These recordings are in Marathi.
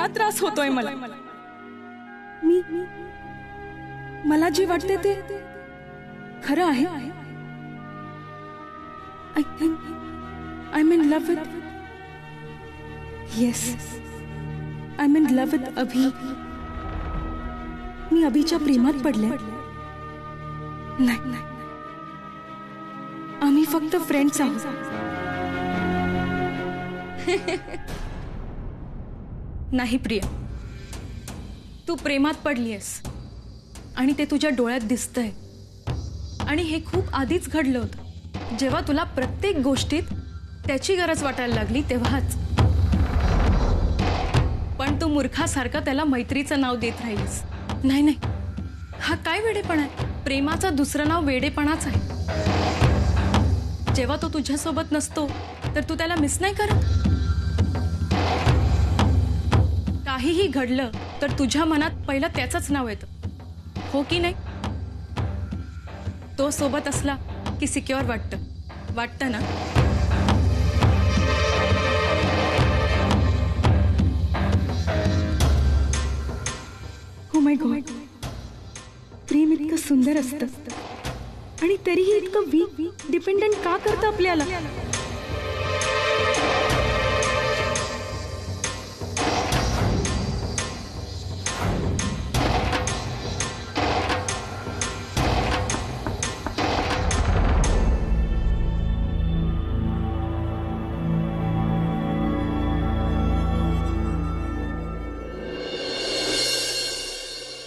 इतका त्रास होतोय मला. मी मला जे वाटते ते खरं आहे. I think I am in love with yes I am in love with Abhi. मी अभिच्या प्रेमात पडले. नाही, आम्ही फक्त फ्रेंड्स आहोत. नाही प्रिया, तू प्रेमात पडलीयस आणि ते तुझ्या डोळ्यात दिसतंय. आणि हे खूप आधीच घडलं होतं, जेव्हा तुला प्रत्येक गोष्टीत त्याची गरज वाटायला लागली तेव्हाच. पण तू मूर्खासारखं त्याला मैत्रीचं नाव देत राहिलीस. नाही, हा काय वेडेपणा आहे? प्रेमाचं दुसरं नाव वेडेपणाच आहे. जेव्हा तो तुझ्यासोबत नसतो तर तू त्याला मिस नाही करत. काहीही घडलं तर तुझ्या मनात पहिलं त्याचंच नाव येतं, हो की नाही? तो सोबत असला की सिक्युअर वाटतं ना? ओ माय गॉड, प्रेम इतकं सुंदर असतं आणि तरीही इतकं वीक डिपेंडेंट का करतं आपल्याला?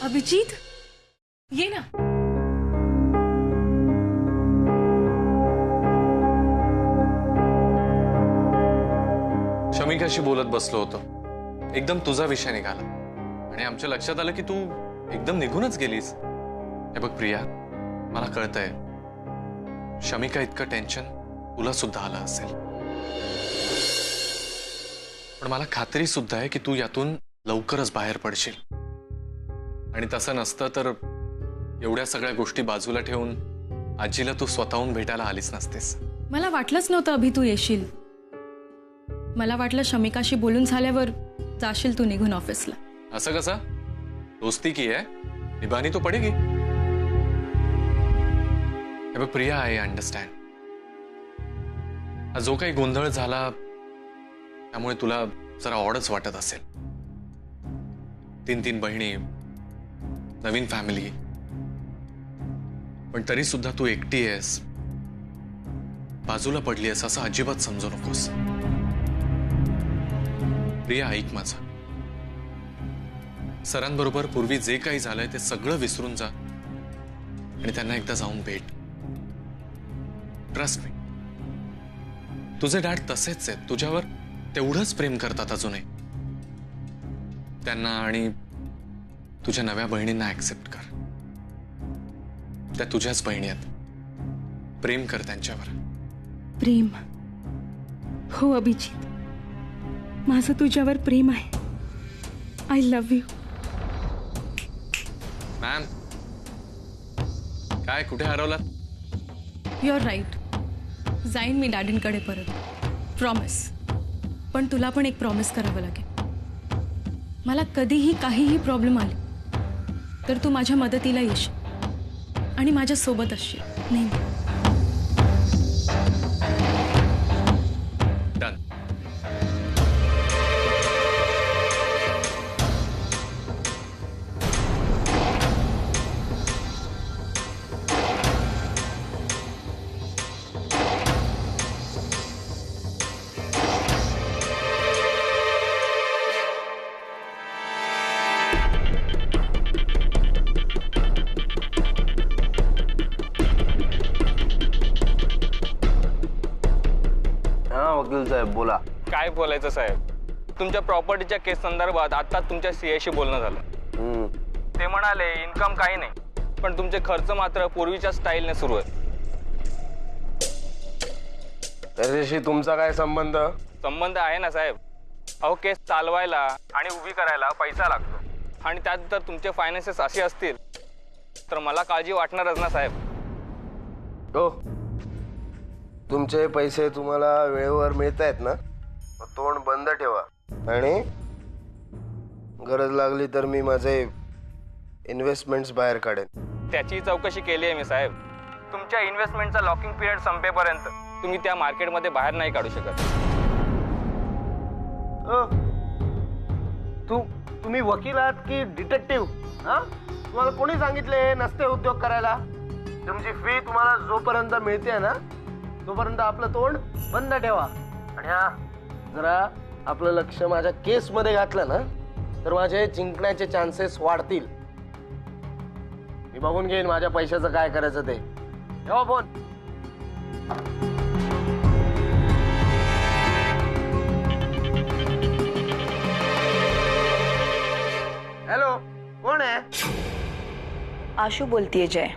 अभिजीत, ये ना. शमिकाशी बोलत बसलो होतो, एकदम तुझा विषय निघाला आणि आमच्या लक्षात आलं की तू एकदम निघूनच गेलीस. हे बघ प्रिया, मला कळतंय शमिका इतकं टेन्शन तुला सुद्धा आलं असेल, पण मला खात्री सुद्धा आहे की तू यातून लवकरच बाहेर पडशील. आणि तसं नसतं तर एवढ्या सगळ्या गोष्टी बाजूला ठेवून आजीला तू स्वतःहून भेटायला आलीच नसतेस. मला वाटलंच नव्हतं अभि तू येशील. मला वाटलं शमिकाशी बोलून झाल्यावर जाशील तू निघून ऑफिसला. असं कसं? दोस्ती की है, निभानी तो पडेगी. हे बघ प्रिया, आय अंडरस्टँड. जो काही गोंधळ झाला त्यामुळे तुला जरा ऑडच वाटत असेल. 3 बहिणी, नवीन फॅमिली, पण तरी सुद्धा तू एकटी आहेस, बाजूला पडली आहेस असं अजिबात समजू नकोस. प्रिया, ऐक माझं. सरांबरोबर पूर्वी जे काही झालंय ते सगळं विसरून जा आणि त्यांना एकदा जाऊन भेट. ट्रस्ट मी, तुझे डॅड तसेच आहेत, तुझ्यावर तेवढंच प्रेम करतात अजूनही. त्यांना आणि तुझ्या नव्या बहिणींना ऍक्सेप्ट कर. त्या तुझ्याच बहिणी आहेत, प्रेम कर त्यांच्यावर. प्रेम? हो अभिजीत, माझं तुझ्यावर प्रेम आहे. I love you. मॅम, काय कुठे हरवलात? You R right. जाईन मी डॅडींकडे परत, प्रॉमिस. पण तुला पण एक प्रॉमिस करावं लागेल. मला कधीही काहीही प्रॉब्लेम आले तर तू माझ्या मदतीला येशील आणि माझ्या सोबत असशील नेहमी. डन. वकील साहेब बोला. काय बोलायचं साहेब, तुमच्या प्रॉपर्टीच्या केस संदर्भात आता तुमच्या सीआयशी बोलणं झालं. ते म्हणाले इन्कम काही नाही, पण तुमचे खर्च मात्र पूर्वीच्या स्टाईलने सुरू आहे. त्याच्याशी तुमचा काय संबंध? संबंध आहे ना साहेब. अहो, केस चालवायला आणि उभी करायला पैसा लागतो, आणि त्यात जर तुमचे फायनान्सेस असे असतील तर मला काळजी वाटणारच ना साहेब. हो, तुमचे पैसे तुम्हाला वेळेवर मिळत आहेत ना, तोंड बंद ठेवा आणि गरज लागली तर मी माझे इन्व्हेस्टमेंट्स बाहेर काढेन. त्याची चौकशी केली आहे मी साहेब. तुमच्या इन्व्हेस्टमेंटचा लॉकिंग पिरियड संपेपर्यंत तुम्ही त्या मार्केटमध्ये बाहेर नाही काढू शकत. तुम्ही वकील आहात की डिटेक्टिव्ह? हा, तुम्हाला कोणी सांगितले नसते उद्योग करायला? तुमची फी तुम्हाला जोपर्यंत मिळते ना तोपर्यंत आपलं तोंड बंद ठेवा. आणि हा, जरा आपलं लक्ष माझ्या केस मध्ये घातलं ना तर माझे जिंकण्याचे चान्सेस वाढतील. मी बघून घेईन माझ्या पैशाचं काय करायचं ते. ठेवा फोन. हॅलो, कोण आहे? आशू बोलतीये जय.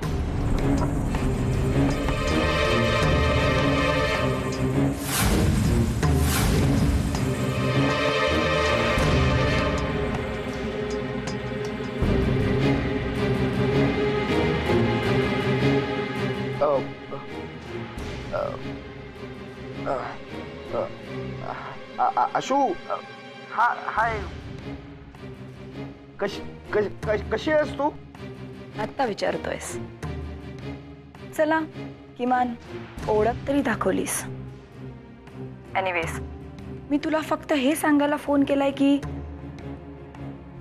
आशू, हाय. कशी आहेस तू? आत्ता विचारतोयस? चला, किमान ओळख तरी दाखवलीस. एनिवेज, मी तुला फक्त हे सांगायला फोन केलाय की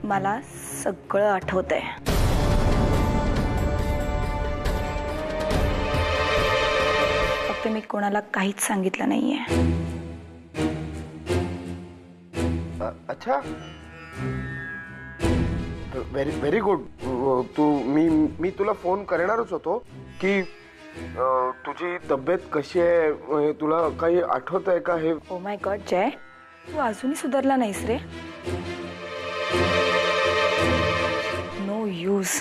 मला सगळं आठवतंय. फक्त मी कोणाला काहीच सांगितलं नाहीये. अच्छा, व्हेरी गुड. मी तुला फोन करणारच होतो की तुझी तब्येत कशी आहे, तुला काही आठवत आहे का हे? ओ माय गॉड जय, तू अजूनही सुधारला नाहीस रे. No use.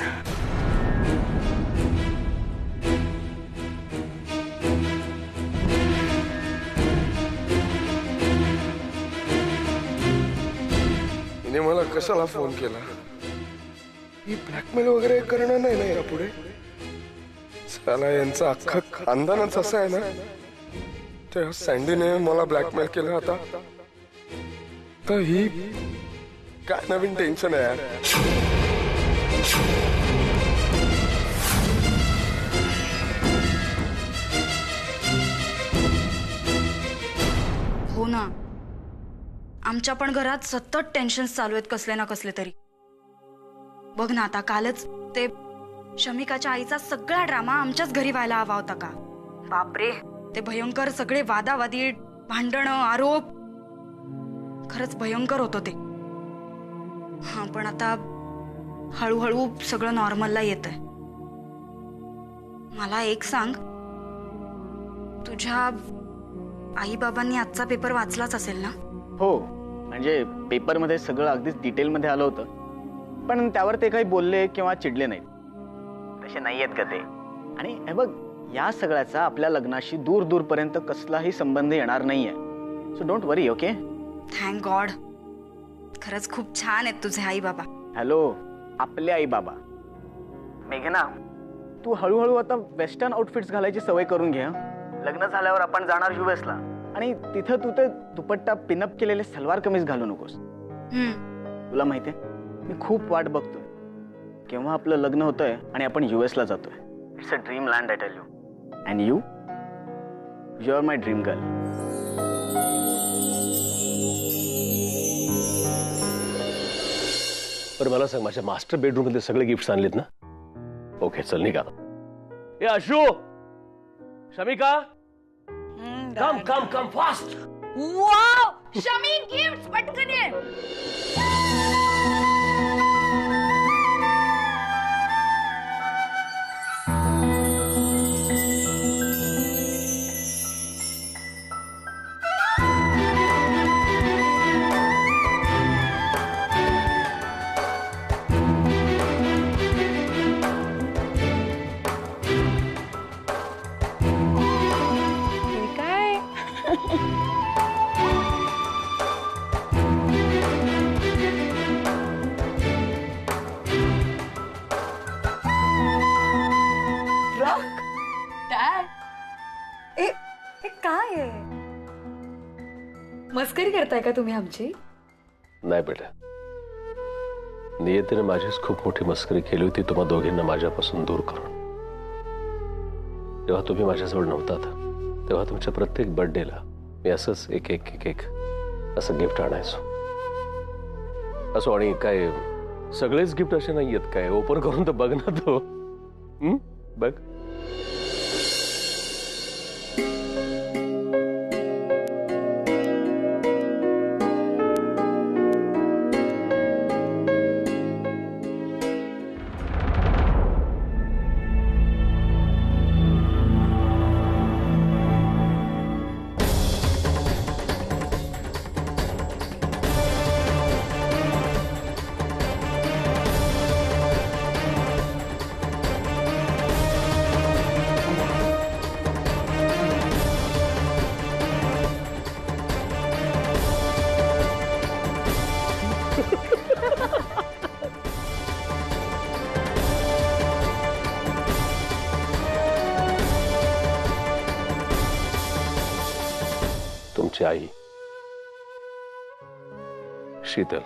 तिने मला कशाला फोन केला? ही ब्लॅकमेल वगैरे करणार नाही ना यापुढे? साला यांचं अख्खं खानदानच असं आहे ना. त्या सँडीने मला ब्लॅकमेल केलं. आता तर ही काय नवीन टेन्शन आहे यार. हो ना, आमच्या पण घरात सतत टेन्शन्स चालू आहेत कसले ना कसले तरी. बघ ना, आता कालच ते शमिकाच्या आईचा सगळा ड्रामा आमच्याच घरी व्हायला हवा होता का? बापरे, ते भयंकर सगळे वादावादी, भांडणं, आरोप, खरंच भयंकर होतं ते. हा, पण आता हळूहळू सगळं नॉर्मलला येतंय. मला एक सांग, तुझ्या आई बाबांनी आजचा पेपर वाचलाच असेल ना? हो, म्हणजे पेपरमध्ये सगळं अगदीच डिटेलमध्ये आलं होतं, पण त्यावर ते काही बोलले किंवा चिडले नाहीत. तसे नाही आहेत का ते. आणि हे बघ, या सगळ्याचा आपल्या लग्नाशी दूर दूरपर्यंत कसलाही संबंध येणार नाहीये. So don't worry. Okay, thank God. खरंच खूप छान आहेत तुझे आई बाबा. हॅलो, आपले आई बाबा. मेघना, तू हळूहळू आता वेस्टर्न आउटफिट्स घालायची सवय करून घे. लग्न झाल्यावर आपण जाणार युएसला, आणि तिथं तू ते दुपट्टा पिनअप केलेले सलवार कमीज घालू नकोस. तुला माहितीये, मी खूप वाट बघतोय केव्हा आपलं लग्न होतंय आणि आपण युएसला जातोय. It's a dream land, I tell you. And you are my dream girl. बरं मला सांग, माझ्या मास्टर बेडरूम मध्ये सगळे गिफ्ट्स आणलेत ना? ओके, चल निघा. ए Ashu, Shamika, come come come fast. Wow, Shami gifts पटकन ये. काय आहे? मस्करी करताय का तुम्ही आमची? नाही बेटा, नियतीने माझीच खूप मोठी मस्करी केली होती तुम्हा दोघींना माझ्यापासून दूर करून. जेव्हा तुम्ही माझ्याजवळ नव्हतात तेव्हा तुमच्या प्रत्येक बर्थडेला मी असंच एक एक एक एक असं गिफ्ट आणायचो. असो, आणि काय सगळेच गिफ्ट असे नाही आहेत काय? ओपन करून तर बघ ना तो. बघ. तुमची आई शीतल.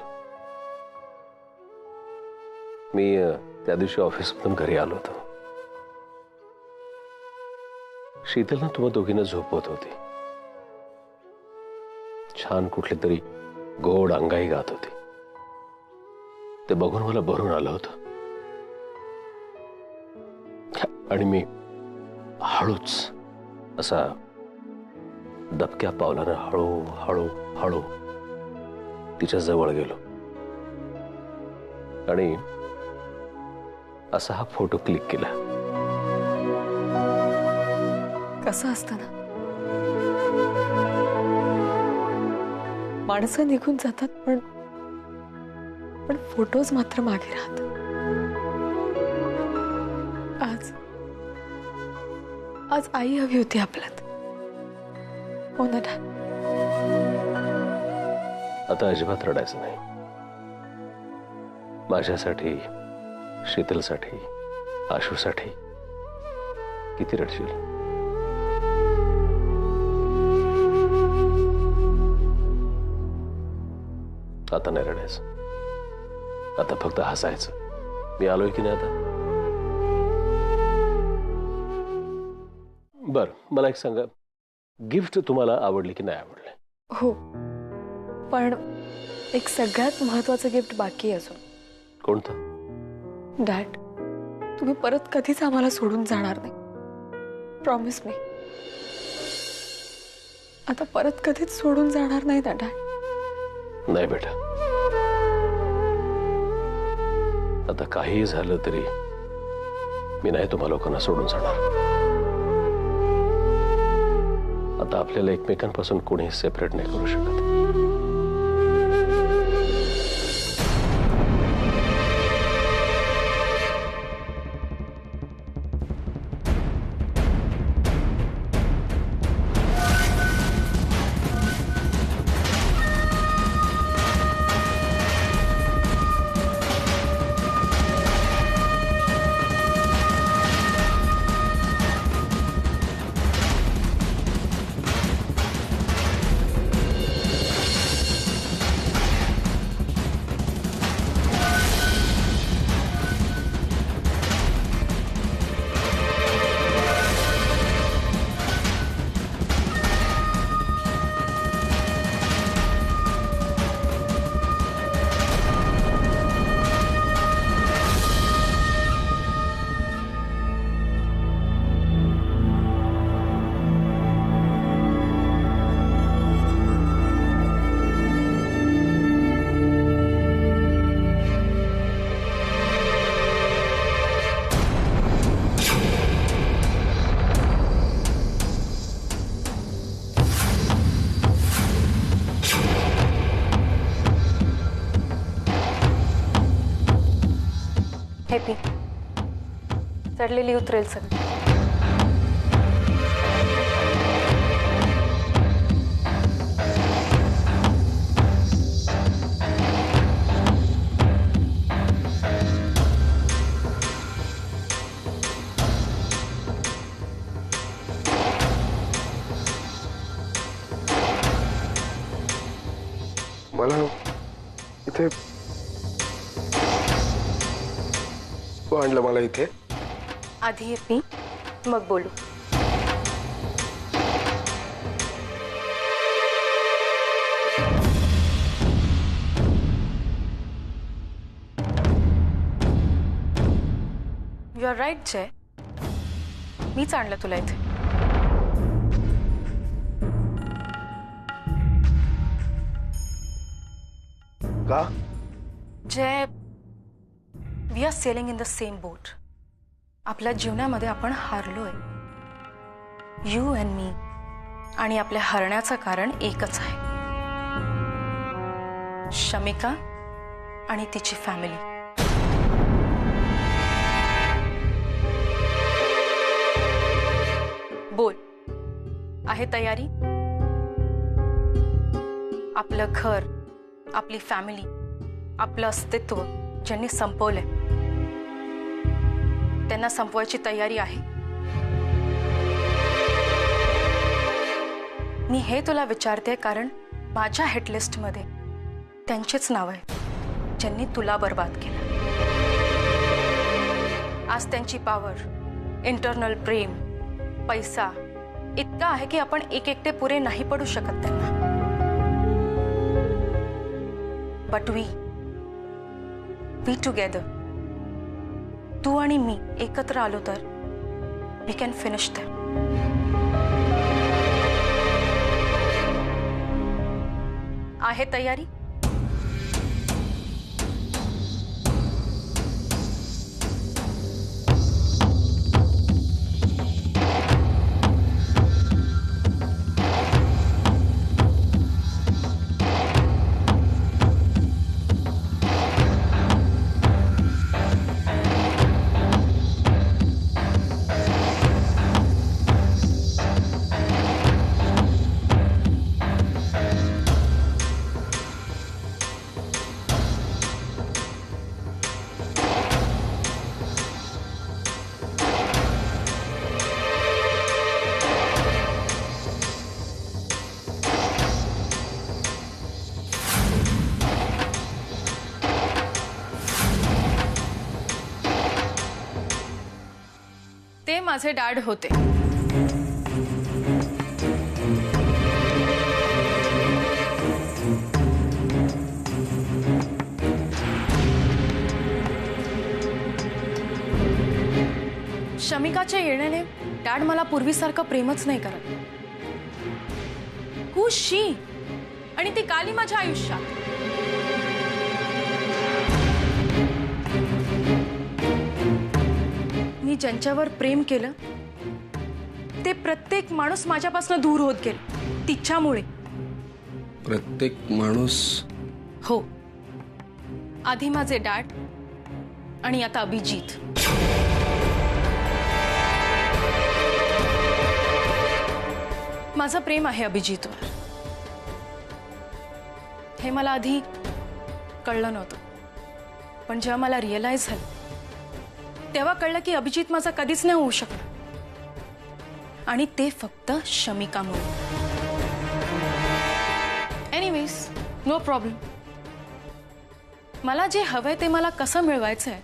मी त्या दिवशी ऑफिसमधून घरी आलो होतो. शीतल ना तुम्हा दोघींना झोपवत होती. छान कुठली तरी गोड अंगाई गात होती. ते बघून मला भरून आलं होतं आणि मी हळूच असा दबक्या पावलानं हळू हळू हळू तिच्या जवळ गेलो आणि असा हा फोटो क्लिक केला. कसं असतं ना, माणसं निघून जातात पण फोटोज मात्र मागे राहतात. आज आई हवी होती आपल्यात, हो ना? आता अजिबात रडायचं नाही. माझ्यासाठी, शीतलसाठी, आशूसाठी किती रडशील? आता नाही रडायचं. आता फक्त हसायचं. मी आलोय की नाही आता? बर, मला एक सांगा, गिफ्ट तुम्हाला आवडले की नाही आवडले? हो, पण एक सगळ्यात महत्वाचं गिफ्ट बाकी आहे अजून. कोणतं? डॅड, तुम्ही परत कधीच आम्हाला सोडून जाणार नाही. Promise me. आता परत कधीच सोडून जाणार नाही ना डॅड? नाही बेटा, आता काहीही झालं तरी मी नाही तुम्हा लोकांना सोडून जाणार. आता आपल्याला एकमेकांपासून कोणीही सेपरेट नाही करू शकत. हॅपी चढलेली उतरेल सगळं. मला इथे नको आणलं मला इथे? आधी ये पी, मग बोलू. यू आर राईट जय, मीच आणलं तुला इथे. का? Jay, we are sailing in the same boat. आपल्या जीवनामध्ये आपण हारलोय, यू अँड मी. आणि आपल्या हरण्याचं कारण एकच आहे, शमिका आणि तिची फॅमिली. बोल, आहे तयारी? आपलं घर, आपली फॅमिली, आपलं अस्तित्व ज्यांनी संपवलंय, त्यांना संपवायची तयारी आहे? मी हे तुला विचारते कारण माझ्या हिटलिस्टमध्ये त्यांचेच नाव आहे ज्यांनी तुला बर्बाद केलं. आज त्यांची पॉवर, इंटरनल प्रेम, पैसा इतका आहे की आपण एक एकटे पुरे नाही पडू शकत त्यांना. बट वी टुगेदर, तू आणि मी एकत्र आलो तर वी कॅन फिनिश देम. आहे तयारी? ते माझे डॅड होते. शमिकाच्या येण्याने डॅड मला पूर्वीसारखं प्रेमच नाही करत. Who she? आणि ती काली माझ्या आयुष्यात. मी ज्यांच्यावर प्रेम केलं ते प्रत्येक माणूस माझ्यापासून दूर होत गेला तिच्यामुळे. प्रत्येक माणूस? हो, आधी माझे डॅड आणि आता अभिजीत. माझं प्रेम आहे अभिजीतवर, हे मला आधी कळलं नव्हतं. पण जेव्हा मला रिअलाइज झालं तेव्हा कळलं की अभिजीत माझा कधीच नाही होऊ शकला, आणि ते फक्त शमिकामुळे. Anyways, no problem. मला जे हवंय ते मला कसं मिळवायचं आहे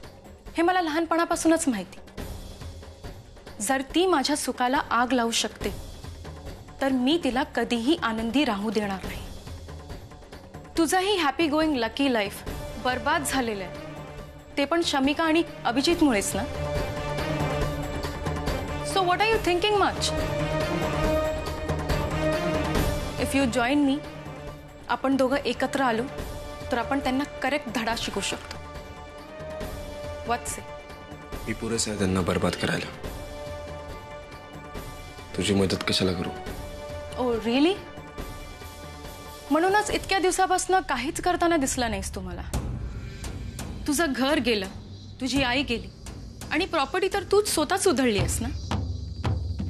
हे मला लहानपणापासूनच माहिती. जर ती माझ्या सुखाला आग लावू शकते तर मी तिला कधीही आनंदी राहू देणार नाही. तुझंही हॅपी गोईंग लकी लाईफ बर्बाद झालेलं आहे ते पण शमिका आणि अभिजीतमुळेच ना. So what are you thinking much? If you join me, आपण दोघं एकत्र आलो तर आपण त्यांना करेक्ट धडा शिकू शकतो. व्हॉट से? मी पुरेसा आहे त्यांना बर्बाद करायला. तुझी मदत कशाला करू? Oh really? म्हणूनच इतक्या दिवसापासून काहीच करताना दिसला नाहीस तुम्हाला. तुझं घर गेलं, तुझी आई गेली, आणि प्रॉपर्टी तर तूच स्वतःच उधळली आहेस ना.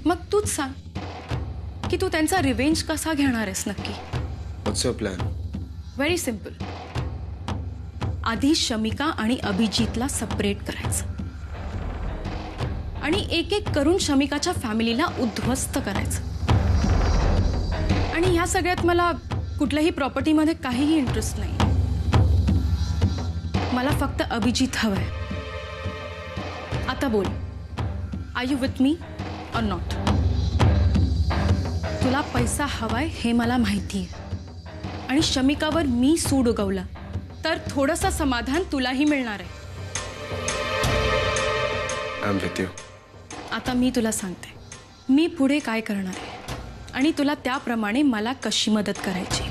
मग तूच सांग की तू त्यांचा रिवेंज कसा घेणार आहेस नक्की? व्हॉट्स युअर प्लॅन? Very simple. आधी शमिका आणि अभिजीतला सेपरेट करायचं आणि एक एक करून शमिकाच्या फॅमिलीला उद्ध्वस्त करायचं. आणि ह्या सगळ्यात मला कुठल्याही प्रॉपर्टीमध्ये काहीही इंटरेस्ट नाही. मला फक्त अभिजीत हवंय. आता बोल, आर यू विथ मी और नॉट? तुला पैसा हवाय हे मला माहिती आहे, आणि शमिकावर मी सूड उगवला तर थोडंसं समाधान तुलाही मिळणार आहे. I am with you. आता मी तुला सांगते मी पुढे काय करणार आहे आणि तुला त्याप्रमाणे मला कशी मदत करायची.